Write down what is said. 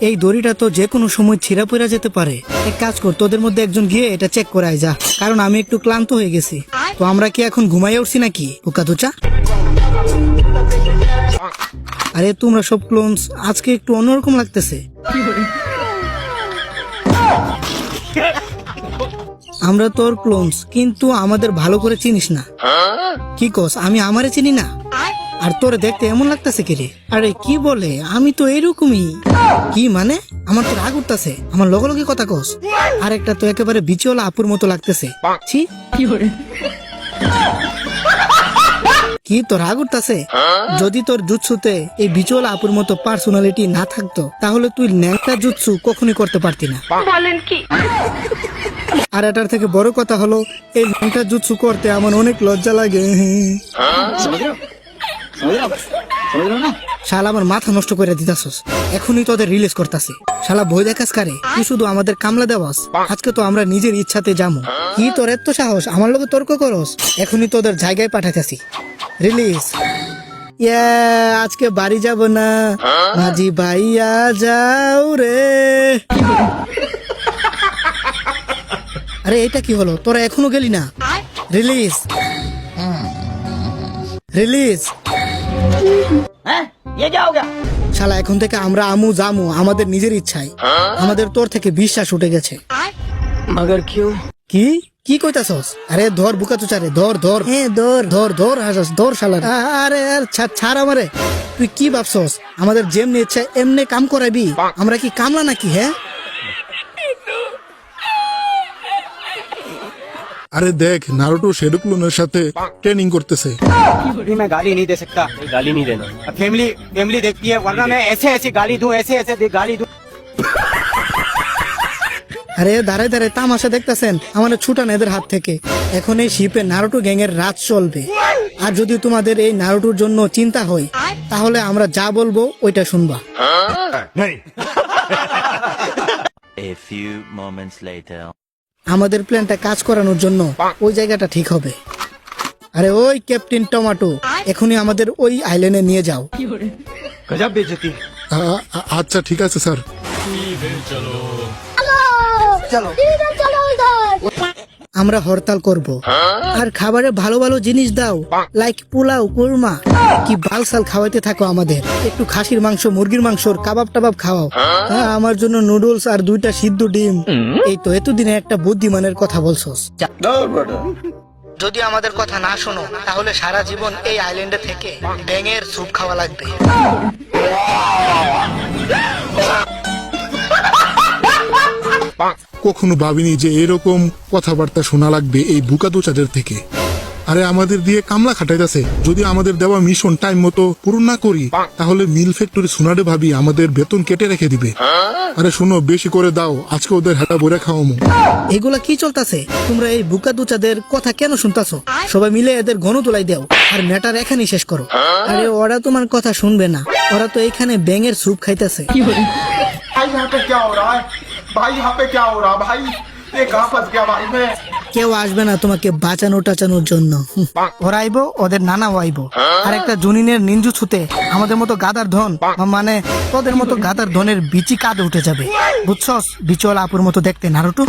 এই দড়িটা তো যে কোনো সময় ছিঁড়া পড়া যেতে পারে। এক কাজ কর, তোদের মধ্যে একজন গিয়ে এটা চেক করে আয় যা, কারণ আমি একটু ক্লান্ত হয়ে গেছি। তো আমরা কি এখন ঘুমাইয়া উঠছি নাকি পোকা তুচা? আরে তোমরা সব ক্লোনস আজকে একটু অন্যরকম লাগতেছে। আমরা তোর ক্লোনস, কিন্তু আমাদের ভালো করে চিনিস না। কি কস, আমি আমারে চিনি না? আর তোরে দেখতে এমন লাগতেছে কি রে? আরে কি বলে, আমি তো এরকমই। কি মানে? আমার তো রাগ উঠতেছে, আমার লগে লগে কথা কস। আর একটা তো একেবারে বিচওয়ালা আপুর মতো লাগতেছে। ছি, কি তোর রাগ উঠতেছে? যদি তোর জুৎসুতে এই বিচওয়ালা আপুর মতো পার্সোনালিটি না থাকতো, তাহলে তুই ন্যাংটা জুৎসু কখনোই করতে পারতি না। বলেন কি? আর এটার থেকে বড় কথা হলো, এই ন্যাংটা জুৎসু করতে আমার অনেক লজ্জা লাগে। শালা আমার মাথা নষ্ট করে দিতাছস। এখনই তোদের রিলিজ করতাছি। শালা ভয় দেখাস কারে? তুই শুধু আমাদের কামলা দেওয়াস। আজকে তো আমরা নিজের ইচ্ছাতে যাবো। কি তোর এত সাহস আমার লগে তর্ক করস? এখনই তোদের জায়গায় পাঠাইতাছি। রিলিজ। আজকে বাড়ি যাব না, মাঝি ভাইয়া যাও রে। আরে এটা কি হলো? তোরা এখনো গেলি না? Release, release. শালা এখন থেকে আমরা আমু জামু আমাদের নিজের ইচ্ছায়। আমাদের তোর থেকে বিশ্বাস উঠে গেছে। मगर क्यों? কি কি কইতাছস? আরে ধর বুকা চুচারে, ধর ধর, হ্যাঁ ধর ধর ধর, হাসাস ধর শালা। আরে আর ছাড় আমারে। তুই কি ভাবছস আমাদের যেমনি ইচ্ছা এমনি কাম করাবি? আমরা কি কামলা নাকি? হ্যাঁ, আরে দেখ, নারুটো শেডো ক্লোনের সাথে ট্রেনিং করতেছে। अभी मैं गाली नहीं दे सकता। गाली नहीं देना। फैमिली फैमिली देखती है, वरना मैं ऐसे ऐसी गाली दूं, ऐसे ऐसे गाली दूं। আরে দাঁড়ায় দাঁড়ায় তামাশা দেখতেছেন? আমাদের ছুটান এদের হাত থেকে। এখন এই শিপে নারুটো গ্যাং এর রাজ চলবে। আর যদি তোমাদের এই নারুটোর জন্য চিন্তা হয়, তাহলে আমরা যা বলবো ওইটা শুনবা। A few moments later. আমাদের প্ল্যানটা কাজ করানোর জন্য ওই জায়গাটা ঠিক হবে। আরে ওই ক্যাপ্টেন টমেটো, এখনই আমাদের ওই আইল্যান্ডে নিয়ে যাও। गजब बेइज्जती। আচ্ছা ঠিক আছে স্যার। আমরা হরতাল করব, আর খাবারে ভালো ভালো জিনিস দাও, লাইক পোলাও, কুরমা। কি বালসাল খাওয়াইতে থাকো আমাদের। একটু খাসির মাংস, মুরগির মাংসর কাবাব টাবাব খাওয়াও। হ্যাঁ, আমার জন্য নুডলস আর 2টা সিদ্ধ ডিম। এই তো এতদিনে একটা বুদ্ধিমানের কথা বলছস। যদি আমাদের কথা না শোনো, তাহলে সারা জীবন এই আইল্যান্ডে থেকে ব্যাঙের স্যুপ খাওয়া লাগবে। কখনো ভাবিনি যে এরকম কথাবার্তা শোনা লাগবে এই বুকাদুচাদের থেকে। আরে আমাদের দিয়ে কামলা খাটাইতেছে। যদি আমাদের দেওয়া মিশন টাইম মতো পূরণ না করি, তাহলে মিল ফ্যাক্টরি সোনারে ভাবি আমাদের বেতন কেটে রেখে দিবে। আরে শোনো, বেশি করে দাও, আজকে ওদের হাঁটা বইরা খাওয়ামো। এগুলা কি চলতেছে? তোমরা এই বুকাদুচাদের কথা কেন শুনতাছো? সবাই মিলে এদের গণতোলাই দাও আর ম্যাটার এখানেই শেষ করো। আরে ওরা তোমার কথা শুনবে না, ওরা তো এখানে ব্যাঙের স্যুপ খাইতেছে। भाई यहाँ पे क्या हो रहा है? भाई यहाँ पे क्या हो रहा है? भाई ये कहाँ फंस गया भाई मैं? কেউ আসবে না তোমাকে বাঁচানো টাচানোর জন্য। ওরা আইবো, ওদের নানাও আইবো। আর একটা জুনিনের নিনজুৎসুতে আমাদের মতো গাদার ধন, মানে তোদের মতো গাদার ধনের বিচি কাঁধে উঠে যাবে। বুঝছস? বিচওয়ালা আপুর মতো দেখতে নারুটো।